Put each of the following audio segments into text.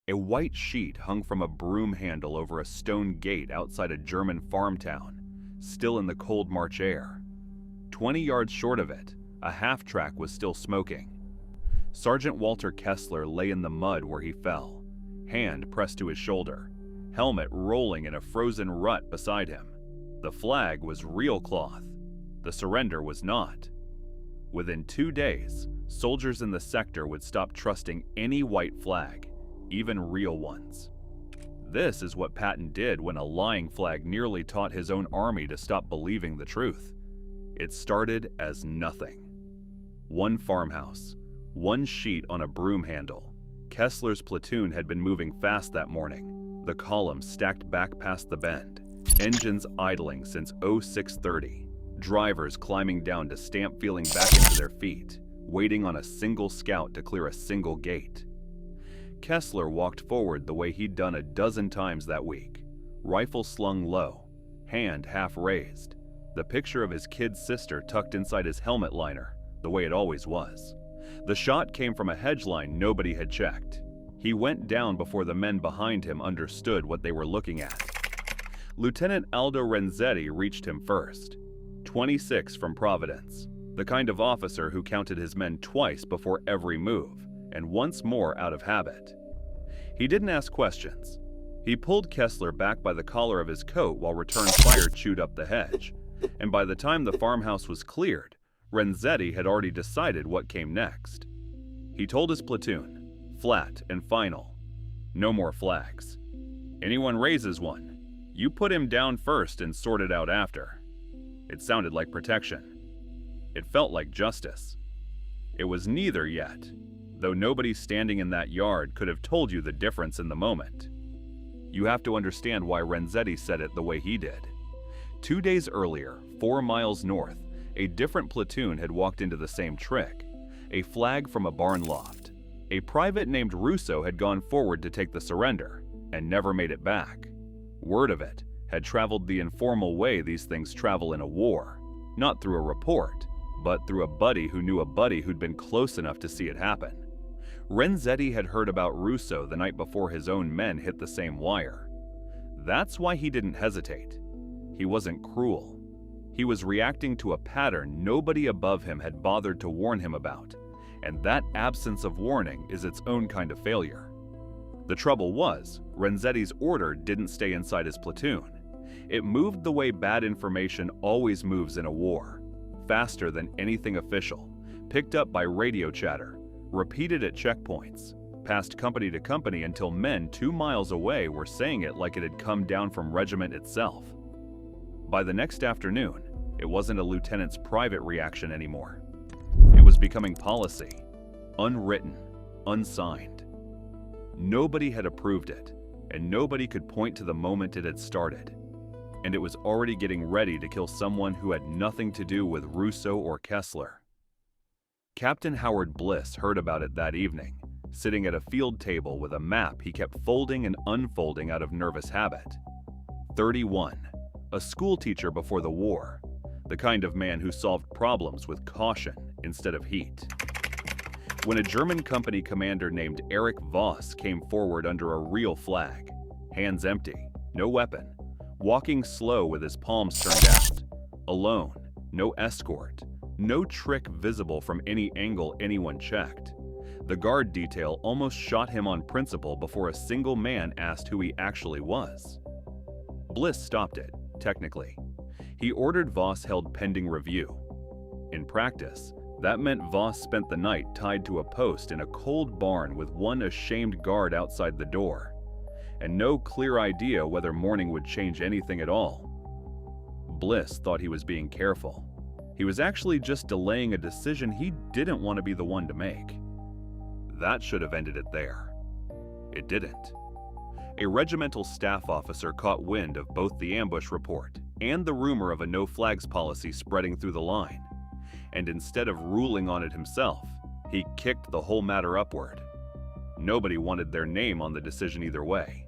A white sheet hung from a broom handle over a stone gate outside a German farm town, still in the cold March air. 20 yards short of it, a half-track was still smoking. Sergeant Walter Kessler lay in the mud where he fell, hand pressed to his shoulder, helmet rolling in a frozen rut beside him. The flag was real cloth. The surrender was not. Within 2 days, soldiers in the sector would stop trusting any white flag, even real ones. This is what Patton did when a lying flag nearly taught his own army to stop believing the truth. It started as nothing. One farmhouse, one sheet on a broom handle. Kessler's platoon had been moving fast that morning, the column stacked back past the bend, engines idling since 0630, drivers climbing down to stamp feeling back into their feet, waiting on a single scout to clear a single gate. Kessler walked forward the way he'd done a dozen times that week, rifle slung low, hand half raised, the picture of his kid sister tucked inside his helmet liner, the way it always was. The shot came from a hedge line nobody had checked. He went down before the men behind him understood what they were looking at. Lieutenant Aldo Renzetti reached him first, 26 from Providence, the kind of officer who counted his men twice before every move, and once more out of habit. He didn't ask questions. He pulled Kessler back by the collar of his coat while return fire chewed up the hedge, and by the time the farmhouse was cleared, Renzetti had already decided what came next. He told his platoon, flat and final, no more flags. Anyone raises one, you put him down first and sort it out after. It sounded like protection. It felt like justice. It was neither yet, though nobody standing in that yard could have told you the difference in the moment. You have to understand why Renzetti said it the way he did. 2 days earlier, 4 miles north, a different platoon had walked into the same trick, a flag from a barn loft. A private named Russo had gone forward to take the surrender, and never made it back. Word of it had traveled the informal way these things travel in a war, not through a report, but through a buddy who knew a buddy who'd been close enough to see it happen. Renzetti had heard about Russo the night before his own men hit the same wire. That's why he didn't hesitate. He wasn't cruel. He was reacting to a pattern nobody above him had bothered to warn him about, and that absence of warning is its own kind of failure. The trouble was, Renzetti's order didn't stay inside his platoon. It moved the way bad information always moves in a war, faster than anything official, picked up by radio chatter, repeated at checkpoints, passed company to company until men 2 miles away were saying it like it had come down from regiment itself. By the next afternoon, it wasn't a lieutenant's private reaction anymore. It was becoming policy, unwritten, unsigned. Nobody had approved it, and nobody could point to the moment it had started. And it was already getting ready to kill someone who had nothing to do with Russo or Kessler. Captain Howard Bliss heard about it that evening, sitting at a field table with a map he kept folding and unfolding out of nervous habit. 31, a school teacher before the war, the kind of man who solved problems with caution instead of heat. When a German company commander named Erich Voss came forward under a real flag, hands empty, no weapon, walking slow with his palms turned out, alone, no escort, no trick visible from any angle anyone checked, the guard detail almost shot him on principle before a single man asked who he actually was. Bliss stopped it, technically. He ordered Voss held pending review. In practice, that meant Voss spent the night tied to a post in a cold barn with one ashamed guard outside the door, and no clear idea whether morning would change anything at all. Bliss thought he was being careful. He was actually just delaying a decision he didn't want to be the one to make. That should have ended it there. It didn't. A regimental staff officer caught wind of both the ambush report and the rumor of a no-flags policy spreading through the line, and instead of ruling on it himself, he kicked the whole matter upward. Nobody wanted their name on the decision either way.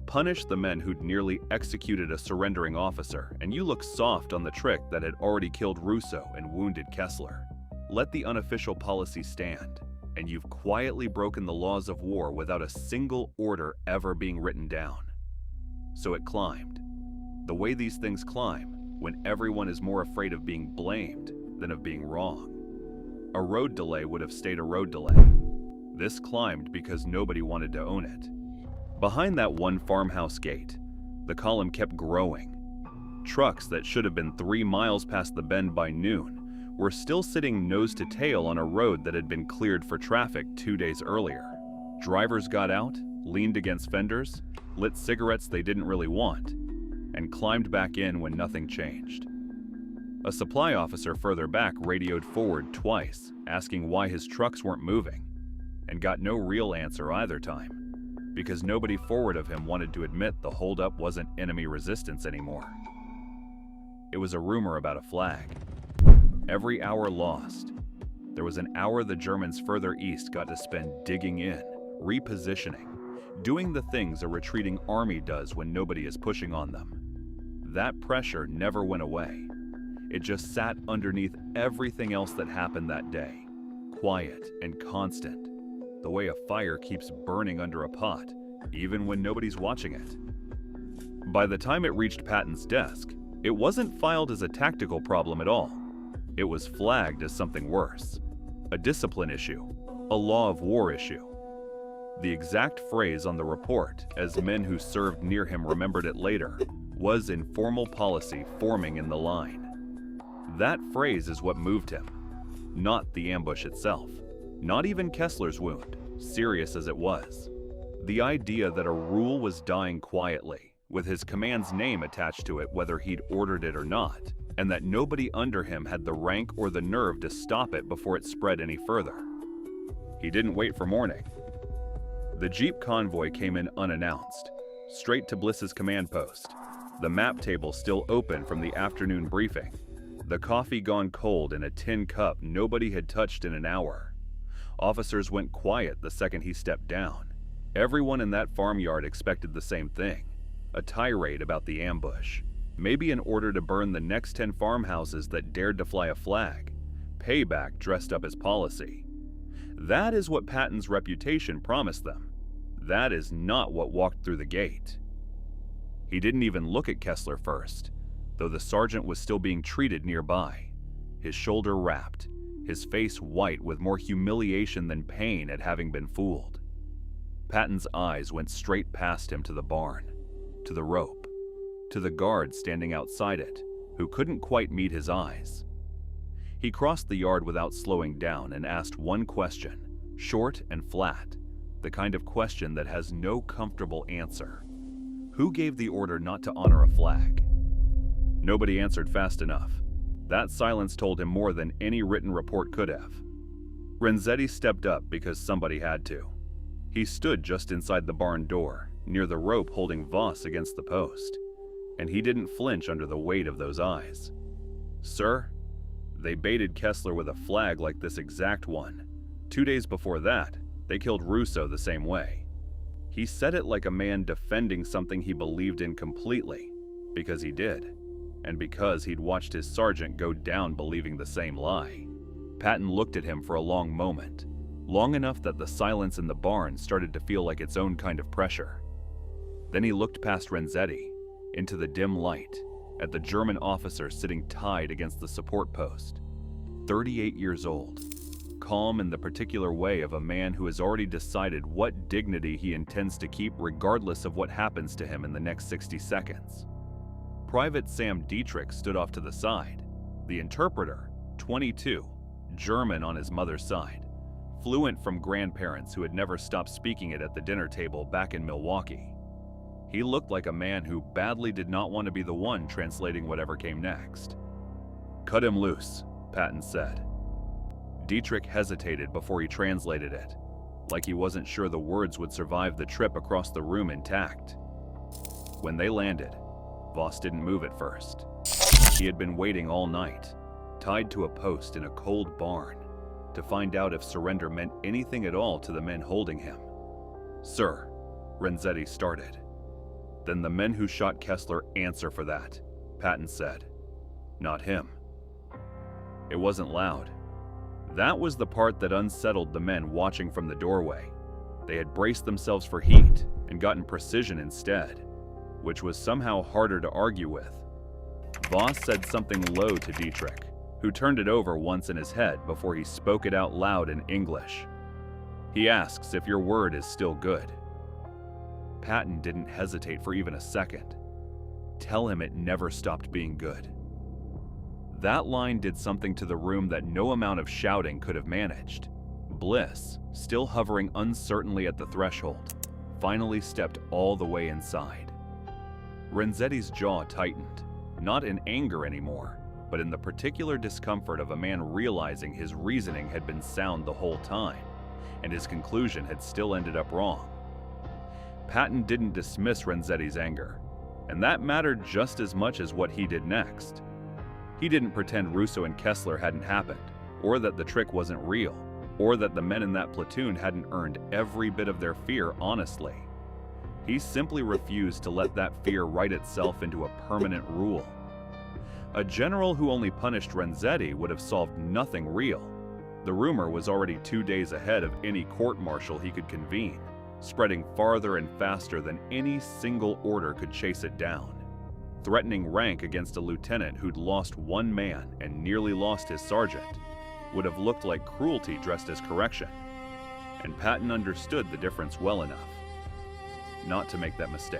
Punish the men who'd nearly executed a surrendering officer, and you look soft on the trick that had already killed Russo and wounded Kessler. Let the unofficial policy stand. and you've quietly broken the laws of war without a single order ever being written down. So it climbed. The way these things climb, when everyone is more afraid of being blamed than of being wrong. A road delay would have stayed a road delay. This climbed because nobody wanted to own it. Behind that one farmhouse gate, the column kept growing. Trucks that should have been 3 miles past the bend by noon were still sitting nose to tail on a road that had been cleared for traffic 2 days earlier. Drivers got out, leaned against fenders, lit cigarettes they didn't really want, and climbed back in when nothing changed. A supply officer further back radioed forward twice, asking why his trucks weren't moving, and got no real answer either time, because nobody forward of him wanted to admit the holdup wasn't enemy resistance anymore. It was a rumor about a flag. Every hour lost, there was an hour the Germans further east got to spend digging in, repositioning, doing the things a retreating army does when nobody is pushing on them. That pressure never went away. It just sat underneath everything else that happened that day, quiet and constant, the way a fire keeps burning under a pot, even when nobody's watching it. By the time it reached Patton's desk, it wasn't filed as a tactical problem at all. It was flagged as something worse, a discipline issue, a law of war issue. The exact phrase on the report, as men who served near him remembered it later, was informal policy forming in the line. That phrase is what moved him, not the ambush itself, not even Kessler's wound, serious as it was. The idea that a rule was dying quietly, with his command's name attached to it whether he'd ordered it or not, and that nobody under him had the rank or the nerve to stop it before it spread any further. He didn't wait for morning. The Jeep convoy came in unannounced, straight to Bliss's command post, the map table still open from the afternoon briefing, the coffee gone cold in a tin cup nobody had touched in an hour. Officers went quiet the second he stepped down. Everyone in that farmyard expected the same thing, a tirade about the ambush. Maybe an order to burn the next 10 farmhouses that dared to fly a flag. Payback dressed up as policy. That is what Patton's reputation promised them. That is not what walked through the gate. He didn't even look at Kessler first, though the sergeant was still being treated nearby, his shoulder wrapped, his face white with more humiliation than pain at having been fooled. Patton's eyes went straight past him to the barn, to the rope, to the guard standing outside it, who couldn't quite meet his eyes. He crossed the yard without slowing down and asked one question, short and flat, the kind of question that has no comfortable answer. Who gave the order not to honor a flag? Nobody answered fast enough. That silence told him more than any written report could have. Renzetti stepped up because somebody had to. He stood just inside the barn door, near the rope holding Voss against the post, and he didn't flinch under the weight of those eyes. Sir, they baited Kessler with a flag like this exact one. 2 days before that, they killed Russo the same way. He said it like a man defending something he believed in completely, because he did, and because he'd watched his sergeant go down believing the same lie. Patton looked at him for a long moment, long enough that the silence in the barn started to feel like its own kind of pressure. Then he looked past Renzetti, into the dim light, at the German officer sitting tied against the support post, 38 years old, calm in the particular way of a man who has already decided what dignity he intends to keep regardless of what happens to him in the next 60 seconds. Private Sam Dietrich stood off to the side, the interpreter, 22, German on his mother's side, fluent from grandparents who had never stopped speaking it at the dinner table back in Milwaukee. He looked like a man who badly did not want to be the one translating whatever came next. "Cut him loose," Patton said. Dietrich hesitated before he translated it, like he wasn't sure the words would survive the trip across the room intact. When they landed, Voss didn't move at first. He had been waiting all night, tied to a post in a cold barn, to find out if surrender meant anything at all to the men holding him. "Sir," Renzetti started. "Then the men who shot Kessler answer for that," Patton said. "Not him." It wasn't loud. That was the part that unsettled the men watching from the doorway. They had braced themselves for heat and gotten precision instead, which was somehow harder to argue with. Voss said something low to Dietrich, who turned it over once in his head before he spoke it out loud in English. He asks if your word is still good. Patton didn't hesitate for even a second. Tell him it never stopped being good. That line did something to the room that no amount of shouting could have managed. Bliss, still hovering uncertainly at the threshold, finally stepped all the way inside. Renzetti's jaw tightened, not in anger anymore, but in the particular discomfort of a man realizing his reasoning had been sound the whole time, and his conclusion had still ended up wrong. Patton didn't dismiss Renzetti's anger, and that mattered just as much as what he did next. He didn't pretend Russo and Kessler hadn't happened, or that the trick wasn't real, or that the men in that platoon hadn't earned every bit of their fear honestly. He simply refused to let that fear write itself into a permanent rule. A general who only punished Renzetti would have solved nothing real. The rumor was already 2 days ahead of any court-martial he could convene, spreading farther and faster than any single order could chase it down. Threatening rank against a lieutenant who'd lost one man and nearly lost his sergeant would have looked like cruelty dressed as correction, and Patton understood the difference well enough not to make that mistake.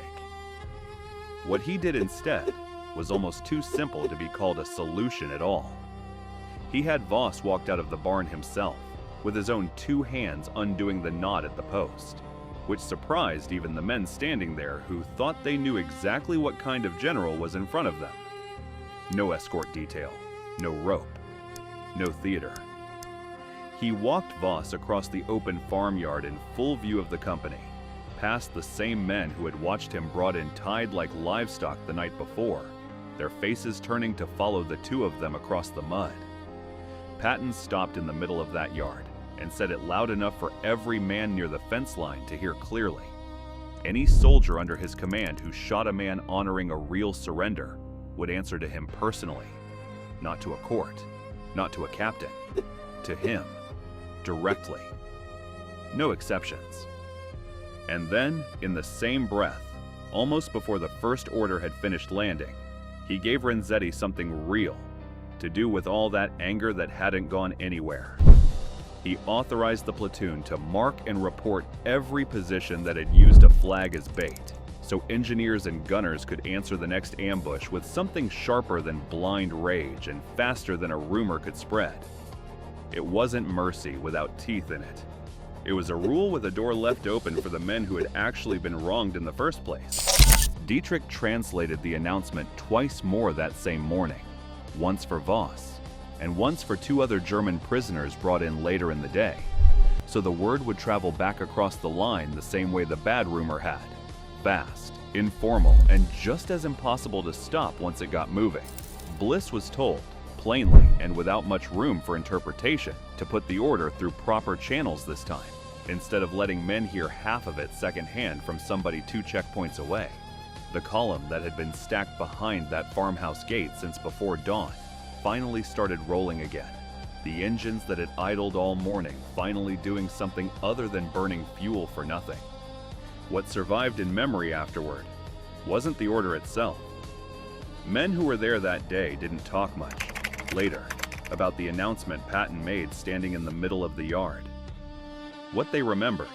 What he did instead was almost too simple to be called a solution at all. He had Voss walked out of the barn himself, with his own 2 hands undoing the knot at the post, which surprised even the men standing there who thought they knew exactly what kind of general was in front of them. No escort detail, no rope, no theater. He walked Voss across the open farmyard in full view of the company, past the same men who had watched him brought in tied like livestock the night before, their faces turning to follow the 2 of them across the mud. Patton stopped in the middle of that yard and said it loud enough for every man near the fence line to hear clearly. Any soldier under his command who shot a man honoring a real surrender would answer to him personally, not to a court, not to a captain, to him, directly. No exceptions. And then, in the same breath, almost before the first order had finished landing, he gave Renzetti something real to do with all that anger that hadn't gone anywhere. He authorized the platoon to mark and report every position that had used a flag as bait, so engineers and gunners could answer the next ambush with something sharper than blind rage and faster than a rumor could spread. It wasn't mercy without teeth in it. It was a rule with a door left open for the men who had actually been wronged in the first place. Dietrich translated the announcement twice more that same morning, once for Voss, and once for 2 other German prisoners brought in later in the day, so the word would travel back across the line the same way the bad rumor had, fast, informal, and just as impossible to stop once it got moving. Bliss was told, plainly and without much room for interpretation, to put the order through proper channels this time, instead of letting men hear half of it secondhand from somebody 2 checkpoints away. The column that had been stacked behind that farmhouse gate since before dawn finally started rolling again, the engines that had idled all morning finally doing something other than burning fuel for nothing. What survived in memory afterward wasn't the order itself. Men who were there that day didn't talk much, later, about the announcement Patton made standing in the middle of the yard. What they remembered,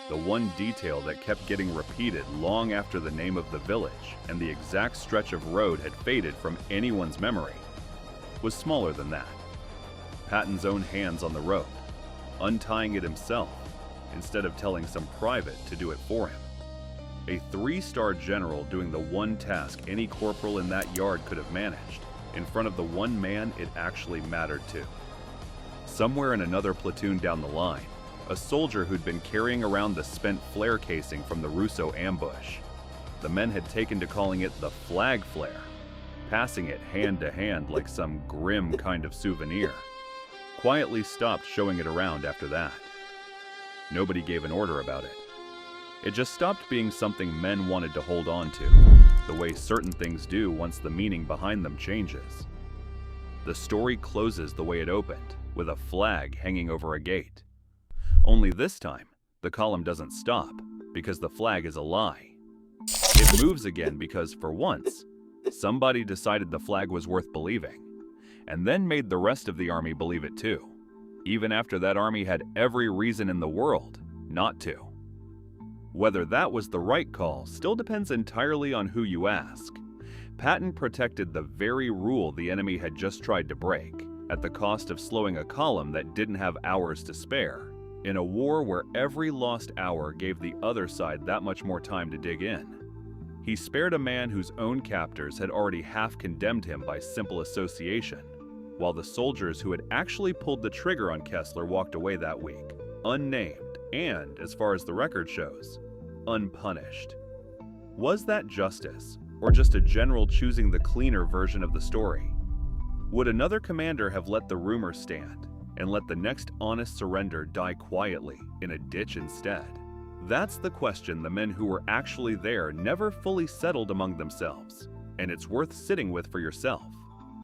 the one detail that kept getting repeated long after the name of the village and the exact stretch of road had faded from anyone's memory, was smaller than that. Patton's own hands on the rope, untying it himself, instead of telling some private to do it for him. A 3-star general doing the one task any corporal in that yard could have managed, in front of the one man it actually mattered to. Somewhere in another platoon down the line, a soldier who'd been carrying around the spent flare casing from the Russo ambush. The men had taken to calling it the flag flare, passing it hand to hand like some grim kind of souvenir. Quietly stopped showing it around after that. Nobody gave an order about it. It just stopped being something men wanted to hold on to, the way certain things do once the meaning behind them changes. The story closes the way it opened, with a flag hanging over a gate. Only this time, the column doesn't stop because the flag is a lie. It moves again because, for once, somebody decided the flag was worth believing, and then made the rest of the army believe it too, even after that army had every reason in the world not to. Whether that was the right call still depends entirely on who you ask. Patton protected the very rule the enemy had just tried to break, at the cost of slowing a column that didn't have hours to spare, in a war where every lost hour gave the other side that much more time to dig in. He spared a man whose own captors had already half condemned him by simple association, while the soldiers who had actually pulled the trigger on Kessler walked away that week, unnamed and, as far as the record shows, unpunished. Was that justice, or just a general choosing the cleaner version of the story? Would another commander have let the rumor stand and let the next honest surrender die quietly in a ditch instead? That's the question the men who were actually there never fully settled among themselves, and it's worth sitting with for yourself.